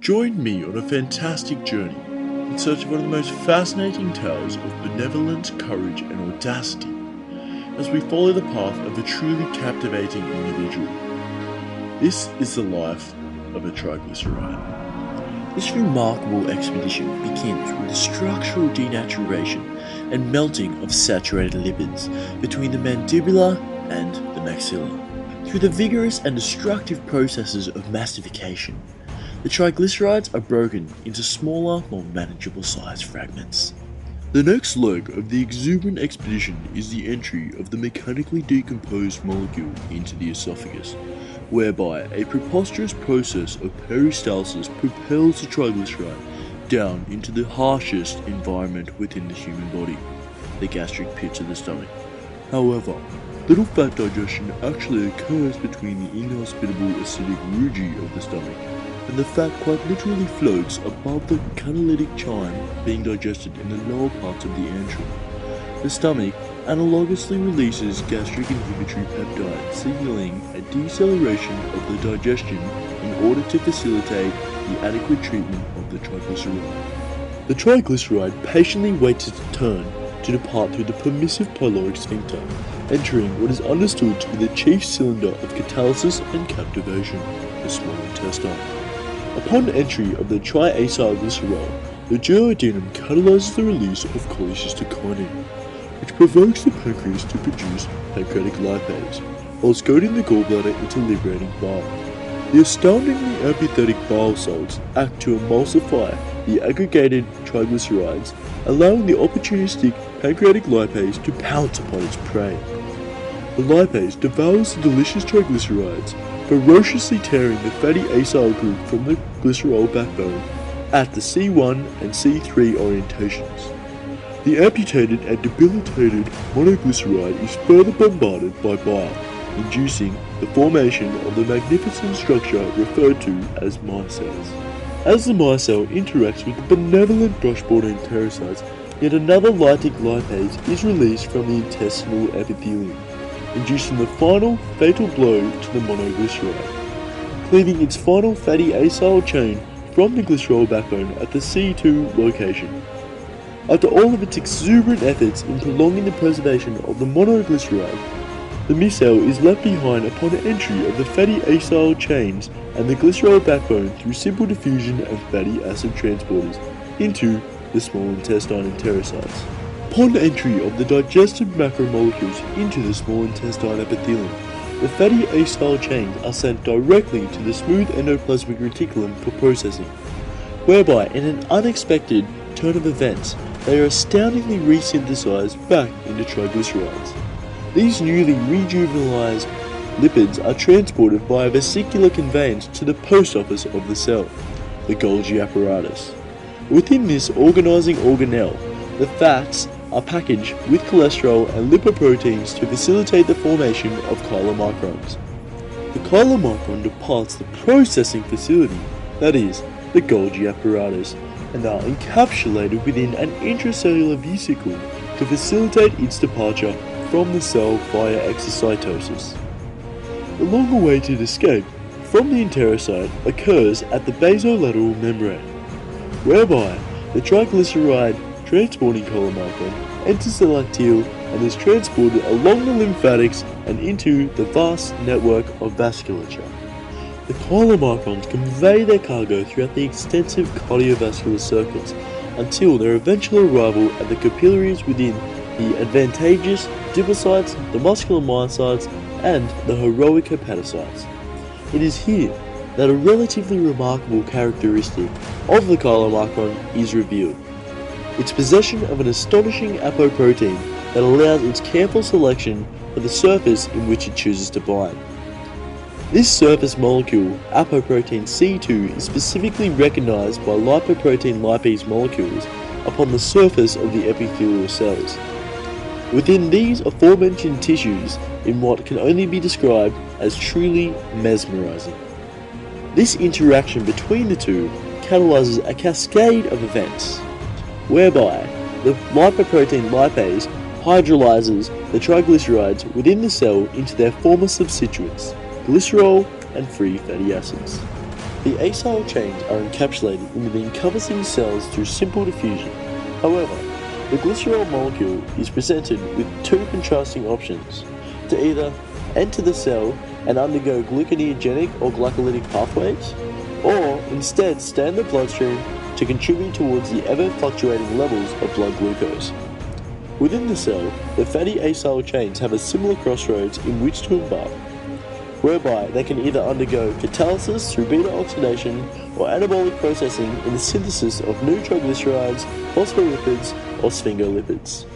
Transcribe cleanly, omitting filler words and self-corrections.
Join me on a fantastic journey in search of one of the most fascinating tales of benevolence, courage, and audacity as we follow the path of a truly captivating individual. This is the life of a triglyceride. This remarkable expedition begins with the structural denaturation and melting of saturated lipids between the mandibular and the maxilla. Through the vigorous and destructive processes of massification, the triglycerides are broken into smaller, more manageable sized fragments. The next leg of the exuberant expedition is the entry of the mechanically decomposed molecule into the esophagus, whereby a preposterous process of peristalsis propels the triglyceride down into the harshest environment within the human body, the gastric pits of the stomach. However, little fat digestion actually occurs between the inhospitable acidic rugae of the stomach, and the fat quite literally floats above the catalytic chyme being digested in the lower parts of the antrum. The stomach analogously releases gastric inhibitory peptides, signaling a deceleration of the digestion in order to facilitate the adequate treatment of the triglyceride. The triglyceride patiently waits its turn to depart through the permissive pyloric sphincter, entering what is understood to be the chief cylinder of catalysis and captivation, the small intestine. Upon entry of the triacylglycerol, the duodenum catalyzes the release of cholecystokinin, which provokes the pancreas to produce pancreatic lipase, whilst goading the gallbladder into liberating bile. The astoundingly apathetic bile salts act to emulsify the aggregated triglycerides, allowing the opportunistic pancreatic lipase to pounce upon its prey. The lipase devours the delicious triglycerides, ferociously tearing the fatty acyl group from the glycerol backbone at the C1 and C3 orientations. The amputated and debilitated monoglyceride is further bombarded by bile, inducing the formation of the magnificent structure referred to as micelles. As the micelle interacts with the benevolent brush-borne enterocytes, yet another lytic lipase is released from the intestinal epithelium, inducing the final fatal blow to the monoglyceride, cleaving its final fatty acyl chain from the glycerol backbone at the C2 location. After all of its exuberant efforts in prolonging the preservation of the monoglyceride, the micelle is left behind upon entry of the fatty acyl chains and the glycerol backbone through simple diffusion and fatty acid transporters into the small intestine enterocytes. Upon entry of the digested macromolecules into the small intestine epithelium, the fatty acyl chains are sent directly to the smooth endoplasmic reticulum for processing, whereby in an unexpected turn of events, they are astoundingly resynthesized back into triglycerides. These newly rejuvenalized lipids are transported via vesicular conveyance to the post office of the cell, the Golgi apparatus. Within this organizing organelle, the fats are packaged with cholesterol and lipoproteins to facilitate the formation of chylomicrons. The chylomicron departs the processing facility, that is, the Golgi apparatus, and are encapsulated within an intracellular vesicle to facilitate its departure from the cell via exocytosis. The long-awaited escape from the enterocyte occurs at the basolateral membrane, whereby the triglyceride transporting chylomicron enters the lacteal and is transported along the lymphatics and into the vast network of vasculature. The chylomicrons convey their cargo throughout the extensive cardiovascular circuits until their eventual arrival at the capillaries within the advantageous adipocytes, the muscular myocytes, and the heroic hepatocytes. It is here that a relatively remarkable characteristic of the chylomicron is revealed: its possession of an astonishing apoprotein that allows its careful selection for the surface in which it chooses to bind. This surface molecule, apoprotein C2, is specifically recognized by lipoprotein lipase molecules upon the surface of the epithelial cells. Within these aforementioned tissues, in what can only be described as truly mesmerizing. This interaction between the two catalyzes a cascade of events, whereby the lipoprotein lipase hydrolyzes the triglycerides within the cell into their former substituents, glycerol and free fatty acids. The acyl chains are encapsulated into the encompassing cells through simple diffusion. However, the glycerol molecule is presented with two contrasting options: to either enter the cell and undergo gluconeogenic or glycolytic pathways, or instead stay in the bloodstream to contribute towards the ever-fluctuating levels of blood glucose. Within the cell, the fatty acyl chains have a similar crossroads in which to embark, whereby they can either undergo catalysis through beta oxidation or anabolic processing in the synthesis of new triglycerides, phospholipids, or sphingolipids.